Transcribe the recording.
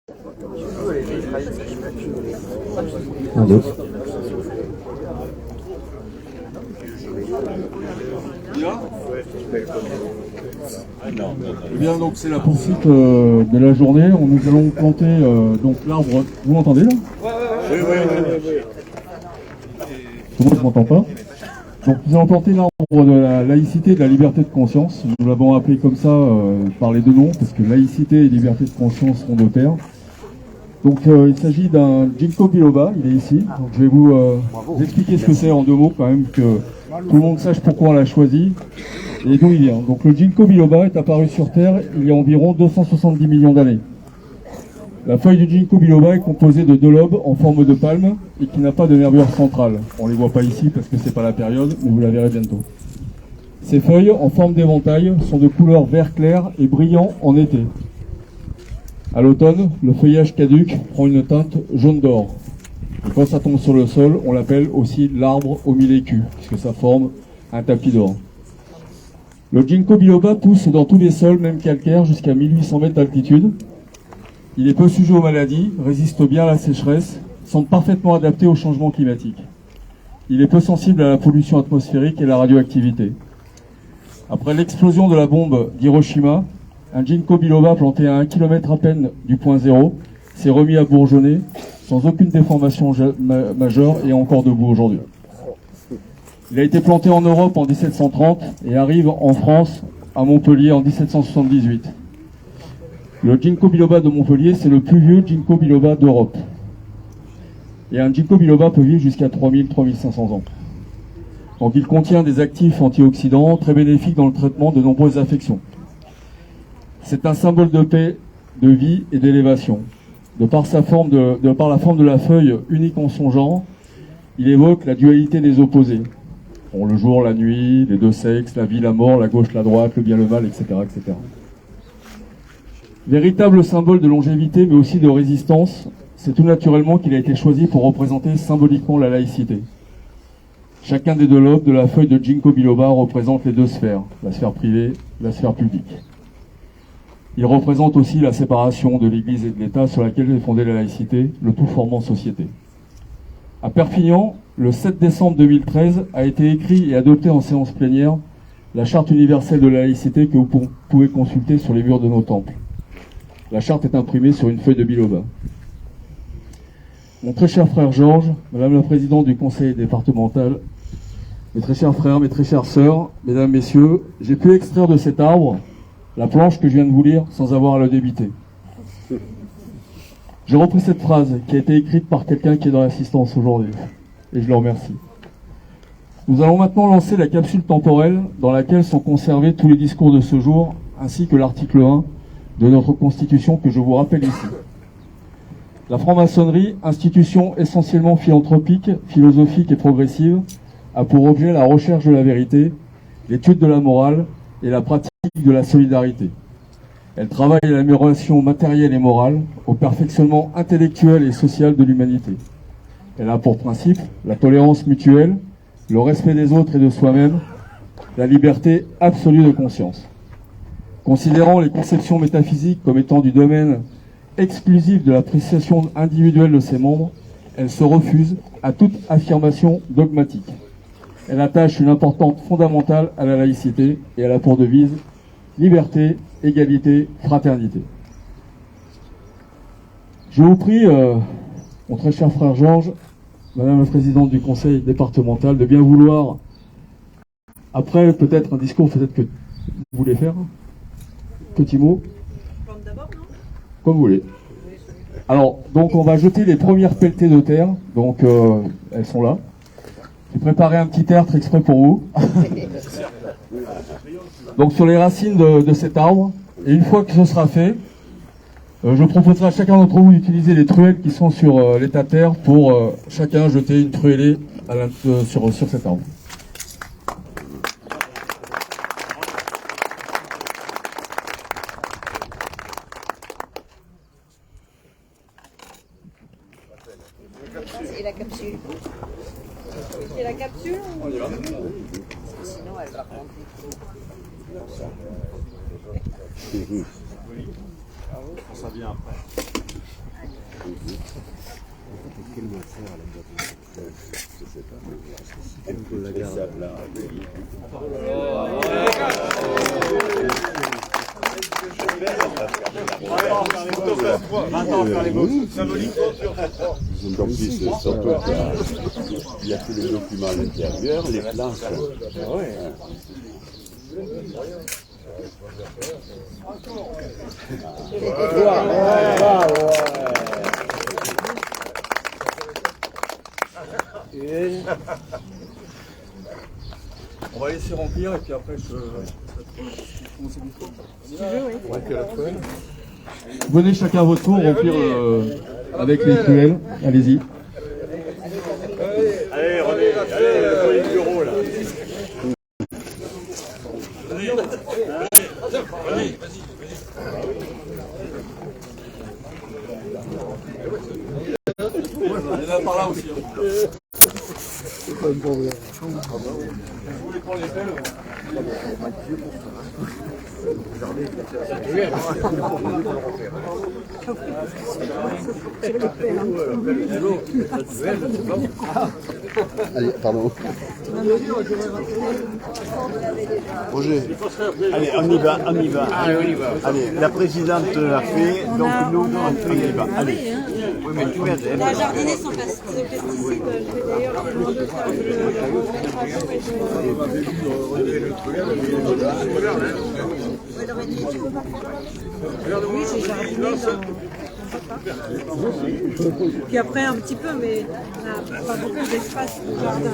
Allô. Eh bien, donc c'est la poursuite de la journée. Nous allons planter donc l'arbre. Vous m'entendez là? Oui. Moi je m'entends pas. Donc nous allons planter l'arbre de la laïcité et de la liberté de conscience. Nous l'avons appelé comme ça par les deux noms, parce que laïcité et liberté de conscience sont deux paires. Donc il s'agit d'un ginkgo biloba, il est ici. Donc, je vais vous expliquer ce que c'est en deux mots quand même, que tout le monde sache pourquoi on l'a choisi et d'où il vient. Donc le ginkgo biloba est apparu sur Terre il y a environ 270 millions d'années. La feuille du ginkgo biloba est composée de deux lobes en forme de palme et qui n'a pas de nervure centrale. On ne les voit pas ici parce que c'est pas la période, mais vous la verrez bientôt. Ces feuilles en forme d'éventail sont de couleur vert clair et brillant en été. À l'automne, le feuillage caduque prend une teinte jaune d'or. Et quand ça tombe sur le sol, on l'appelle aussi l'arbre aux mille écus, puisque ça forme un tapis d'or. Le ginkgo biloba pousse dans tous les sols, même calcaires, jusqu'à 1800 mètres d'altitude. Il est peu sujet aux maladies, résiste bien à la sécheresse, semble parfaitement adapté au changement climatique. Il est peu sensible à la pollution atmosphérique et la radioactivité. Après l'explosion de la bombe d'Hiroshima, un ginkgo biloba planté à 1 km à peine du point zéro s'est remis à bourgeonner sans aucune déformation majeure et encore debout aujourd'hui. Il a été planté en Europe en 1730 et arrive en France, à Montpellier, en 1778. Le ginkgo biloba de Montpellier, c'est le plus vieux ginkgo biloba d'Europe. Et un ginkgo biloba peut vivre jusqu'à 3000-3500 ans. Donc il contient des actifs antioxydants très bénéfiques dans le traitement de nombreuses affections. C'est un symbole de paix, de vie et d'élévation. De par la forme de la feuille unique en son genre, il évoque la dualité des opposés. Bon, le jour, la nuit, les deux sexes, la vie, la mort, la gauche, la droite, le bien, le mal, etc., etc. Véritable symbole de longévité, mais aussi de résistance, c'est tout naturellement qu'il a été choisi pour représenter symboliquement la laïcité. Chacun des deux lobes de la feuille de ginkgo biloba représente les deux sphères, la sphère privée, la sphère publique. Il représente aussi la séparation de l'Église et de l'État sur laquelle est fondée la laïcité, le tout formant société. À Perpignan, le 7 décembre 2013, a été écrit et adopté en séance plénière la Charte universelle de la laïcité que vous pouvez consulter sur les murs de nos temples. La charte est imprimée sur une feuille de biloba. Mon très cher frère Georges, Madame la Présidente du Conseil départemental, mes très chers frères, mes très chères sœurs, Mesdames, Messieurs, j'ai pu extraire de cet arbre la planche que je viens de vous lire sans avoir à le débiter. J'ai repris cette phrase qui a été écrite par quelqu'un qui est dans l'assistance aujourd'hui, et je le remercie. Nous allons maintenant lancer la capsule temporelle dans laquelle sont conservés tous les discours de ce jour, ainsi que l'article 1 de notre Constitution que je vous rappelle ici. La franc-maçonnerie, institution essentiellement philanthropique, philosophique et progressive, a pour objet la recherche de la vérité, l'étude de la morale et la pratique de la solidarité. Elle travaille à l'amélioration matérielle et morale, au perfectionnement intellectuel et social de l'humanité. Elle a pour principe la tolérance mutuelle, le respect des autres et de soi-même, la liberté absolue de conscience. Considérant les conceptions métaphysiques comme étant du domaine exclusif de l'appréciation individuelle de ses membres, elle se refuse à toute affirmation dogmatique. Elle attache une importance fondamentale à la laïcité et elle a pour devise liberté, égalité, fraternité. Je vous prie, mon très cher frère Georges, Madame la Présidente du Conseil départemental, de bien vouloir, après peut-être un discours peut-être que vous voulez faire, petit mot. Comme vous voulez. Alors, donc on va jeter les premières pelletées de terre, donc elles sont là. J'ai préparé un petit tertre exprès pour vous. Donc sur les racines de cet arbre, et une fois que ce sera fait, je proposerai à chacun d'entre vous d'utiliser les truelles qui sont sur l'état de terre pour chacun jeter une truellée sur cet arbre. Et la capsule. Et la capsule On y va. Sinon elle va prendre. Ça vient après. Donc, surtout qu'il y a tous les documents à l'intérieur, les planches. On va laisser remplir et puis après Venez chacun à votre tour remplir avec les cruels. Allez-y. Allez, René, allez, le bureau là. Il y en a par là aussi. C'est pas un problème. Vous voulez prendre les pelles? Allez, pardon. Roger. Allez, on y va, on y va. Allez, on y va. Allez, la présidente l'a fait, donc nous, on y va. Allez. Oui, mais tu m'aides. On a jardiné sans pesticides. Je vais d'ailleurs lui demander de faire Oui, j'ai jardiné Puis après un petit peu, mais on n'a pas beaucoup d'espace au jardin.